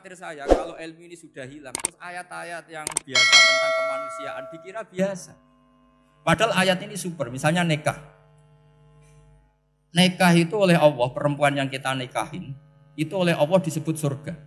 khawatir saya kalau ilmu ini sudah hilang, terus ayat-ayat yang biasa tentang kemanusiaan dikira biasa. Padahal ayat ini super, misalnya nikah. Nikah itu oleh Allah, perempuan yang kita nikahin, itu oleh Allah disebut surga.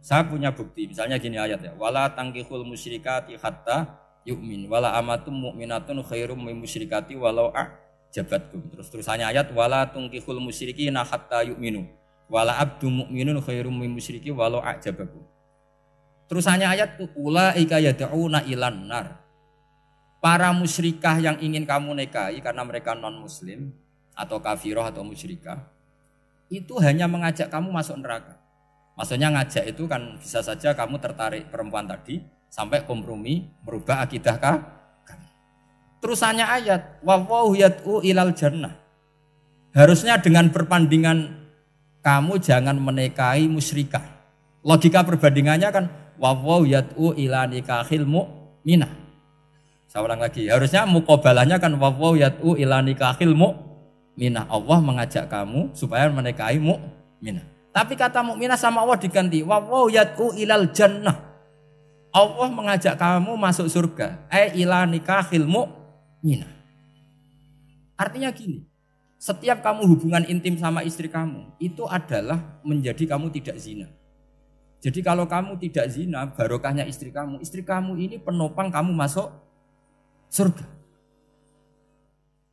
Saya punya bukti, misalnya gini ayat ya, wala tangkihul musyrikati hatta yu'min, wala amatum mu'minatun khairum min musyrikati walau a'jabatkum. Terusannya ayat, wala tangkihul musyrikina hatta yu'minu, wala abdu mu'minun khairum min musyriki walau a'jabakum. Terusannya ayat, ulaika yad'una ilan nar. Para musyrikah yang ingin kamu nikahi karena mereka non muslim atau kafirah atau musyrikah, itu hanya mengajak kamu masuk neraka. Maksudnya ngajak itu kan bisa saja kamu tertarik perempuan tadi sampai kompromi merubah akidah kamu. Terusannya ayat wallahu yad'u ilal jannah. Harusnya dengan perbandingan kamu jangan menikahi musyrikah. Logika perbandingannya kan wallahu yad'u ila nikahil mu'minah. Saya ulang lagi, harusnya muqabalahnya kan wallahu yad'u ila nikahil mu'minah. Allah mengajak kamu supaya menikahi mu'minah. Tapi kata mukminah sama Allah diganti wallahu yad'u ilal jannah. Allah mengajak kamu masuk surga. Ila nikahil mu'minah. Artinya gini, setiap kamu hubungan intim sama istri kamu itu adalah menjadi kamu tidak zina. Jadi kalau kamu tidak zina, barokahnya istri kamu ini penopang kamu masuk surga.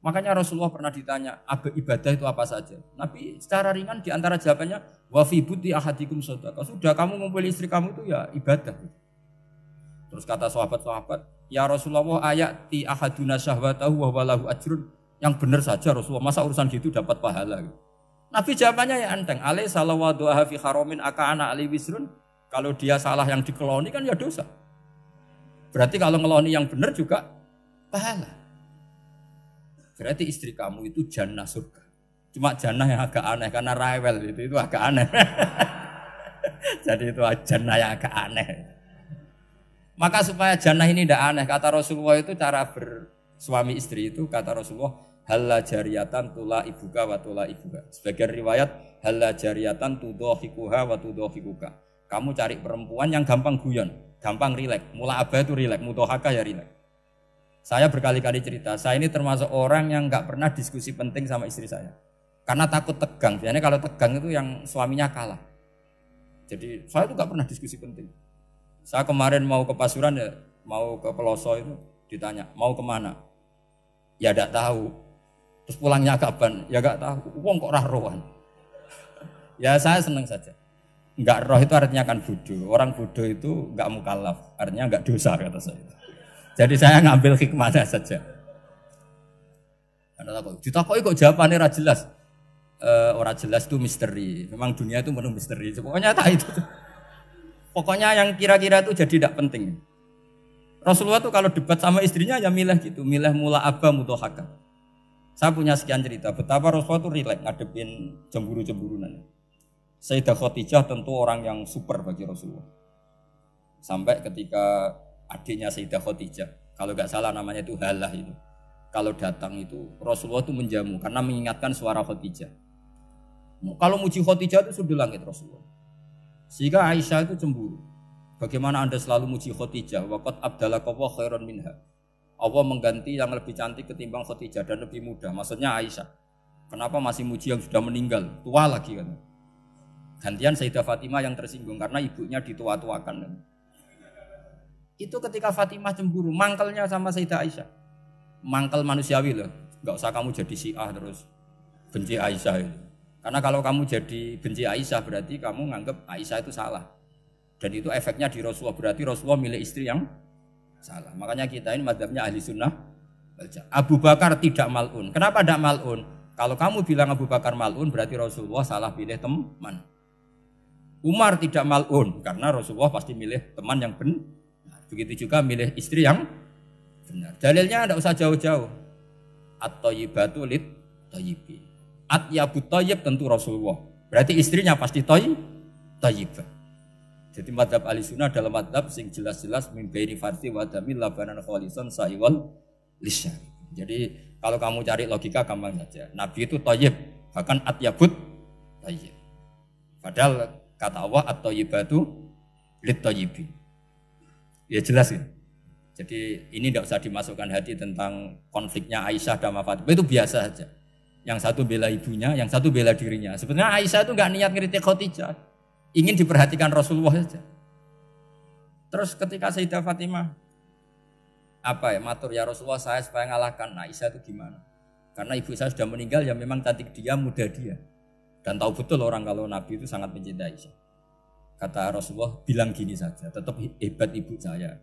Makanya Rasulullah pernah ditanya, ibadah itu apa saja? Nabi secara ringan diantara jawabannya, wa fi buti ahadikum shadaqah. Sudah kamu ngumpul istri kamu itu ya ibadah. Terus kata sahabat-sahabat, ya Rasulullah ayati ahaduna syahwatahu wa walahu ajrun. Yang benar saja Rasulullah, masa urusan gitu dapat pahala. Nabi jawabannya ya enteng, alai salawadu'aha fi haramin aka'ana ali wisrun. Kalau dia salah yang dikeloni kan ya dosa. Berarti kalau ngeloni yang benar juga pahala. Berarti istri kamu itu jannah surga. Cuma jannah yang agak aneh karena rewel itu agak aneh. Jadi itu jannah yang agak aneh. Maka supaya jannah ini tidak aneh, kata Rasulullah itu cara bersuami istri itu kata Rasulullah halla jariyatan tula ibuka wa tula ibuka. Sebagian riwayat halla jariyatan tudhahikuha wa tudhahikuka. Kamu cari perempuan yang gampang guyon, gampang rileks. Mula abah itu rileks, mutohaka ya rileks. Saya berkali-kali cerita, saya ini termasuk orang yang nggak pernah diskusi penting sama istri saya. Karena takut tegang, biasanya kalau tegang itu yang suaminya kalah. Jadi saya itu nggak pernah diskusi penting. Saya kemarin mau ke Pasuruan ya, mau ke Peloso itu ditanya, mau kemana? Ya nggak tahu. Terus pulangnya kapan? Ya nggak tahu. Wong kok rohan. Ya saya senang saja. Nggak roh itu artinya kan bodoh. Orang bodoh itu nggak mukallaf, artinya nggak dosa kata saya. Jadi saya ngambil hikmahnya saja. Ditakoi kok jawabannya ora jelas. Ora jelas itu misteri. Memang dunia itu penuh misteri. Pokoknya tak itu. Pokoknya yang kira-kira itu jadi tidak penting. Rasulullah tuh kalau debat sama istrinya ya milih gitu, milih mula abah mutohaka. Saya punya sekian cerita betapa Rasulullah tuh rileks ngadepin cemburu-cemburunan. Sayyidah Khadijah tentu orang yang super bagi Rasulullah. Sampai ketika adiknya Sayyidah Khadijah, kalau nggak salah namanya itu Halah itu. Kalau datang itu Rasulullah itu menjamu karena mengingatkan suara Khadijah. Kalau muji Khadijah itu sudah langit Rasulullah. Sehingga Aisyah itu cemburu. Bagaimana Anda selalu muji Khadijah? Waqad abdalakallahu khairan minha. Allah mengganti yang lebih cantik ketimbang Khadijah dan lebih muda. Maksudnya Aisyah. Kenapa masih muji yang sudah meninggal? Tua lagi kan. Gantian Sayyidah Fatimah yang tersinggung karena ibunya ditua-tuakan kan. Itu ketika Fatimah cemburu, mangkelnya sama Sayyidah Aisyah. Mangkel manusiawi loh. Enggak usah kamu jadi Syiah terus benci Aisyah itu. Karena kalau kamu jadi benci Aisyah berarti kamu nganggap Aisyah itu salah. Dan itu efeknya di Rasulullah, berarti Rasulullah milih istri yang salah. Makanya kita ini madzhabnya ahli sunnah. Abu Bakar tidak mal'un. Kenapa tidak mal'un? Kalau kamu bilang Abu Bakar mal'un berarti Rasulullah salah pilih teman. Umar tidak mal'un karena Rasulullah pasti milih teman yang benar. Begitu juga milih istri yang benar. Dalilnya tidak usah jauh-jauh. At-thayyibatu lit-thayyibi. At-yabut thayyib tentu Rasulullah. Berarti istrinya pasti thayyibah. Jadi madzhab Ahlussunnah dalam madzhab sing jelas-jelas min baini farsi wa damil labanan khalisan sa'iwal lisyari. Jadi kalau kamu cari logika gampang saja. Nabi itu thayyib, bahkan at-yabut thayyib. Padahal Kata Allah at-thayyibatu lit-thayyibin. Ya jelas ya. Jadi ini tidak usah dimasukkan hati tentang konfliknya Aisyah dan Fatimah, itu biasa saja. Yang satu bela ibunya, yang satu bela dirinya. Sebenarnya Aisyah itu nggak niat ngeritik Khadijah, ingin diperhatikan Rasulullah saja. Terus ketika Sayyidah Fatimah matur ya Rasulullah saya supaya ngalahkan Aisyah itu gimana? Karena ibu saya sudah meninggal, ya memang cantik dia, muda dia. Dan tahu betul orang kalau Nabi itu sangat mencintai Aisyah. Kata Rasulullah, bilang gini saja, tetap hebat ibu saya.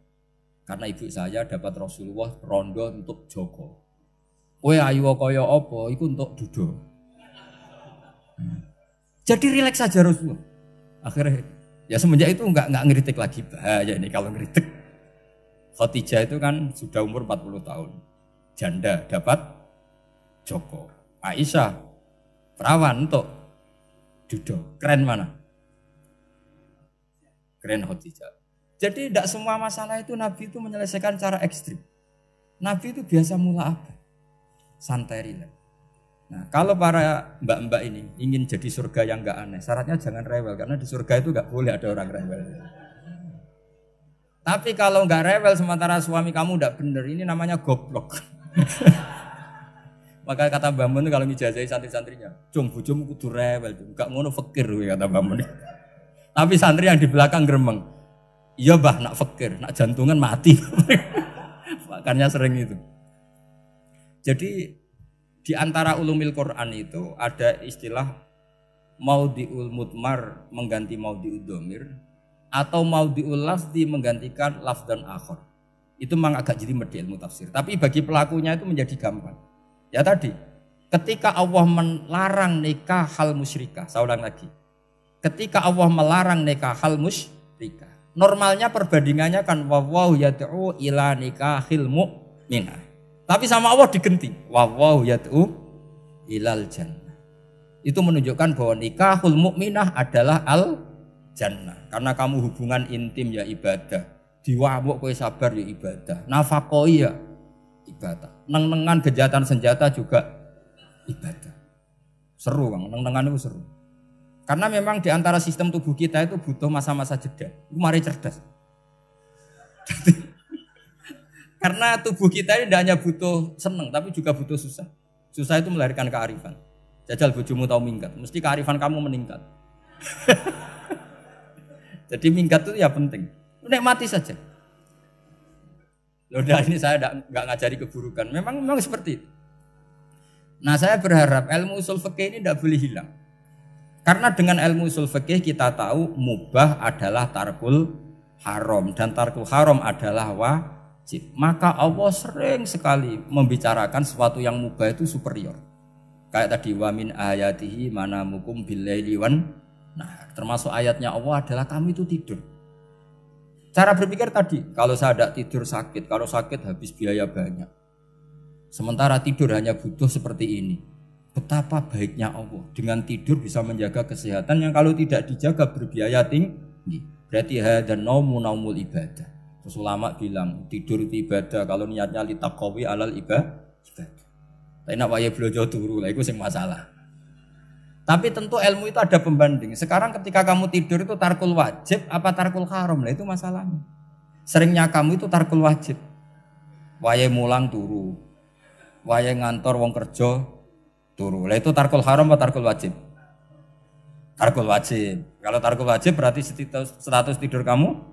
Karena ibu saya dapat Rasulullah rondo untuk Joko. Kowe ayu kaya apa, iku untuk dudo. Jadi rileks saja Rasulullah. Akhirnya, ya semenjak itu enggak ngeritik lagi. Bahaya ini kalau ngeritik. Khadijah itu kan sudah umur 40 tahun. Janda dapat Joko. Aisyah perawan untuk dudo. Keren mana? Keren Khadijah. Jadi tidak semua masalah itu Nabi itu menyelesaikan cara ekstrim. Nabi itu biasa mula apa? Santai rileks. Nah, kalau para mbak-mbak ini ingin jadi surga yang enggak aneh, syaratnya jangan rewel karena di surga itu enggak boleh ada orang rewel. Tapi kalau enggak rewel sementara suami kamu enggak benar, ini namanya goblok. Maka kata Mbah Mun kalau ngijazahi santri-santrinya, "Cung bojomu kudu rewel, enggak ngono fakir," kata Mbah Mun. Tapi santri yang di belakang gremeng, "Iya Mbah, nak fakir, nak jantungan mati." Makanya sering itu. Jadi di antara ulumil Quran itu ada istilah maudhi'ul mudmar mengganti maudhi'ud dhamir atau maudhi'ul lafzi menggantikan lafdan akhar. Itu memang agak jadi ilmu tafsir. Tapi bagi pelakunya itu menjadi gampang. Ya tadi, ketika Allah melarang nikah hal musyrikah, saya ulang lagi. Ketika Allah melarang nikah hal musyrikah, normalnya perbandingannya kan wallahu yad'u ila nikahil mu'minah. Tapi sama Allah diganti. Wallahu yad'u ilal jannah. Itu menunjukkan bahwa nikahul mukminah adalah al jannah. Karena kamu hubungan intim ya ibadah. Diwamuk kowe sabar ya ibadah. Nafakoi ya ibadah. Neng-nengan kejahatan senjata juga ibadah. Seru Bang, neng-nengan itu seru. Karena memang di antara sistem tubuh kita itu butuh masa-masa jeda. Itu mari cerdas. Karena tubuh kita ini tidak hanya butuh seneng, tapi juga butuh susah. Susah itu melahirkan kearifan. Jajal bojomu tahu minggat, mesti kearifan kamu meningkat. Jadi minggat itu ya penting. Nikmati saja. Udah ini saya nggak ngajari keburukan. Memang seperti itu. Nah saya berharap ilmu usul fikih ini tidak boleh hilang. Karena dengan ilmu usul fikih kita tahu mubah adalah tarkul haram dan tarkul haram adalah wajib. Maka Allah sering sekali membicarakan sesuatu yang mubah itu superior. Kayak tadi wa min ayatihi manamukum billaili wan. Nah, termasuk ayatnya Allah adalah kami itu tidur. Cara berpikir tadi, kalau saya tidak tidur sakit, kalau sakit habis biaya banyak. Sementara tidur hanya butuh seperti ini. Betapa baiknya Allah dengan tidur bisa menjaga kesehatan yang kalau tidak dijaga berbiaya tinggi. Berarti hadan naumul ibadah. Terus ulama bilang tidur itu ibadah kalau niatnya litaqawi alal ibadah. Tapi nak wae blojo turu lah itu sing masalah. Tapi tentu ilmu itu ada pembanding. Sekarang ketika kamu tidur itu tarkul wajib apa tarkul haram lah itu masalahnya. Seringnya kamu itu tarkul wajib. Wae mulang turu. Wae ngantor wong kerja turu. Lah itu tarkul haram atau tarkul wajib? Tarkul wajib. Kalau tarkul wajib berarti status tidur kamu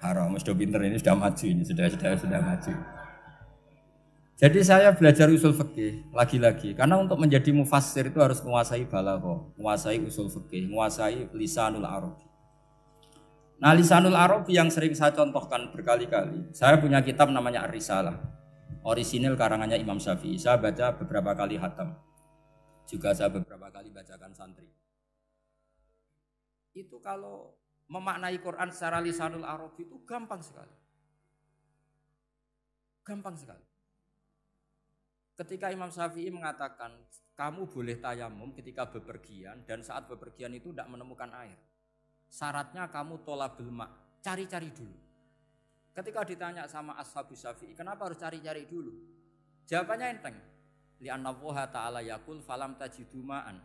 haram. Sudah pinter ini sudah maju ini sudah maju. Jadi saya belajar usul fikih lagi-lagi karena untuk menjadi mufassir itu harus menguasai balaghah, menguasai usul fikih, menguasai lisanul arabi. Nah, lisanul arabi yang sering saya contohkan berkali-kali. Saya punya kitab namanya Ar-Risalah. Orisinil karangannya Imam Syafi'i. Saya baca beberapa kali khatam. Juga saya beberapa kali bacakan santri. Itu kalau memaknai Quran secara lisanul arabi itu gampang sekali. Gampang sekali. Ketika Imam Syafi'i mengatakan kamu boleh tayamum ketika bepergian dan saat bepergian itu tidak menemukan air. Syaratnya kamu tolabul ma', cari-cari dulu. Ketika ditanya sama Ashabus Syafi'i, kenapa harus cari-cari dulu? Jawabannya enteng. Li'anna Allah ta'ala yaqul falam tajidu ma'an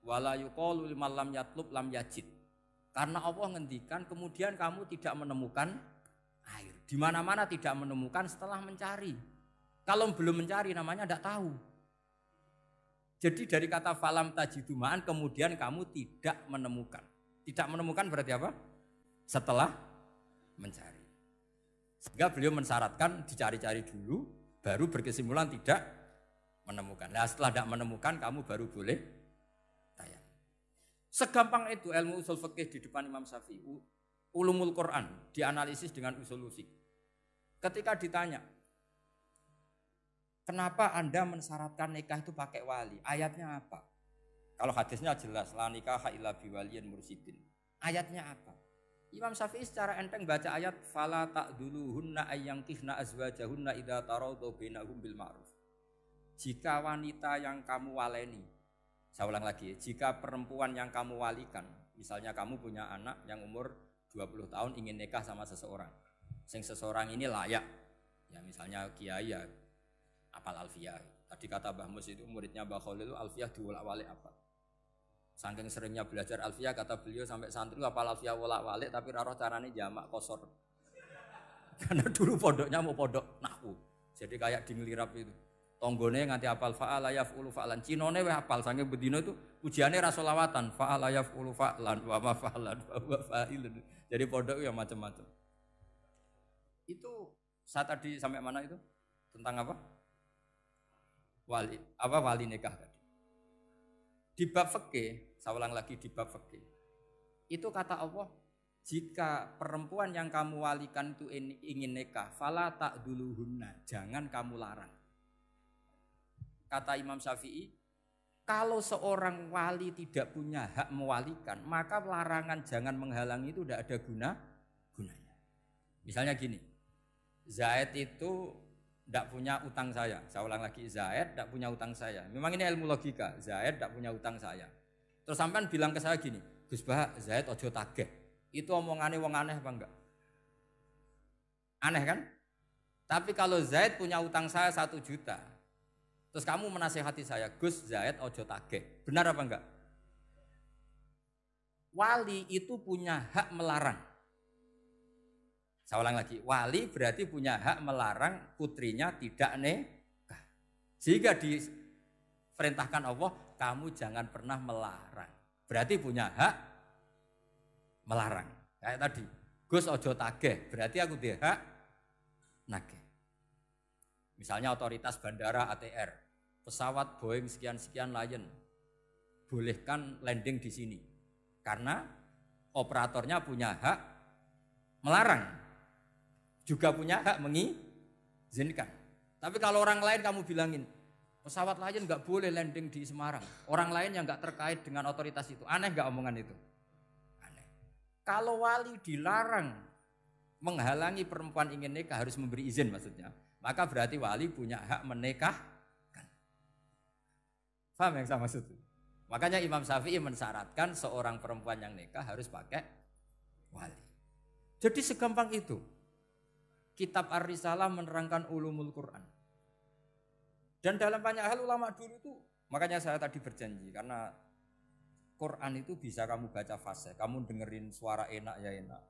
wala yuqalu liman lam yatlub lam yajid. Karena Allah ngendikan kemudian kamu tidak menemukan air. Di mana-mana tidak menemukan setelah mencari. Kalau belum mencari namanya tidak tahu. Jadi dari kata falam tajidumaan kemudian kamu tidak menemukan. Tidak menemukan berarti apa? Setelah mencari. Sehingga beliau mensyaratkan dicari-cari dulu, baru berkesimpulan tidak menemukan. Nah setelah tidak menemukan kamu baru boleh tayang. Segampang itu ilmu usul fikih di depan Imam Syafi'i. Ulumul Quran dianalisis dengan usul fikih. Ketika ditanya, kenapa Anda mensyaratkan nikah itu pakai wali? Ayatnya apa? Kalau hadisnya jelas, la nikaha illa biwaliyin mursyidin. Ayatnya apa? Imam Syafi'i secara enteng baca ayat fala ta'duluhunna ayyankihna azwajahunna idza tarawdu bainahum bil ma'ruf. Jika wanita yang kamu waleni, saya ulang lagi, jika perempuan yang kamu walikan, misalnya kamu punya anak yang umur 20 tahun ingin nikah sama seseorang. Sing seseorang ini layak. Ya misalnya kiai ya apal alfiyah. Tadi kata Mbah Mus itu muridnya Mbah Khalil itu alfiyah diwolak-walik apa. Saking seringnya belajar alfiyah kata beliau sampai santri apal alfiyah wolak-walik tapi ra roh carane jamak kosor. Karena dulu pondoknya mau pondok nahwu. Jadi kayak di ngelirap itu. Tonggone nganti apal fa'ala yaf'ulu fa'lan. Cinone weh apal saking bedino itu ujiane ra selawatan fa'ala yaf'ulu fa'lan wa ma fa'lan wa huwa fa'ilun. Jadi pondok ya macam-macam. Itu saya tadi sampai mana itu? Tentang apa? Wali nikah tadi. Di bab fikih, saya ulang lagi di bab fikih. Itu kata Allah, jika perempuan yang kamu walikan itu ingin nikah, fala ta'duluhunna, jangan kamu larang. Kata Imam Syafi'i, kalau seorang wali tidak punya hak mewalikan, maka larangan jangan menghalangi itu tidak ada gunanya. Misalnya gini, Zaid itu tidak punya utang saya ulang lagi, Zaid tidak punya utang saya. Memang ini ilmu logika, Zaid tidak punya utang saya. Terus sampean bilang ke saya gini, Gus Bah, Zaid ojo tageh. Itu omongannya wong aneh apa enggak? Aneh kan? Tapi kalau Zaid punya utang saya 1 juta, terus kamu menasihati saya, Gus Zaid ojo tageh. Benar apa enggak? Wali itu punya hak melarang. Saya ulang lagi, wali berarti punya hak melarang putrinya tidak nikah. Sehingga diperintahkan Allah, kamu jangan pernah melarang. Berarti punya hak melarang. Kayak tadi, Gus ojo tageh, berarti aku dia hak nageh. Misalnya otoritas bandara ATR, pesawat Boeing sekian-sekian Lion, bolehkan landing di sini. Karena operatornya punya hak melarang. Juga punya hak mengizinkan. Tapi kalau orang lain kamu bilangin, pesawat Lion nggak boleh landing di Semarang. Orang lain yang nggak terkait dengan otoritas itu, aneh nggak omongan itu? Aneh. Kalau wali dilarang menghalangi perempuan ingin nikah harus memberi izin maksudnya, maka berarti wali punya hak menikahkan. Paham yang saya maksud? Makanya Imam Syafi'i mensyaratkan seorang perempuan yang nikah harus pakai wali. Jadi segampang itu. Kitab Ar-Risalah menerangkan ulumul Quran. Dan dalam banyak hal ulama dulu itu, makanya saya tadi berjanji, karena Quran itu bisa kamu baca fase, kamu dengerin suara enak ya enak,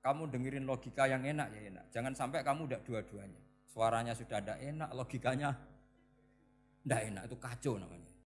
kamu dengerin logika yang enak ya enak. Jangan sampai kamu udah dua-duanya. Suaranya sudah ada enak, logikanya tidak enak, itu kacau namanya.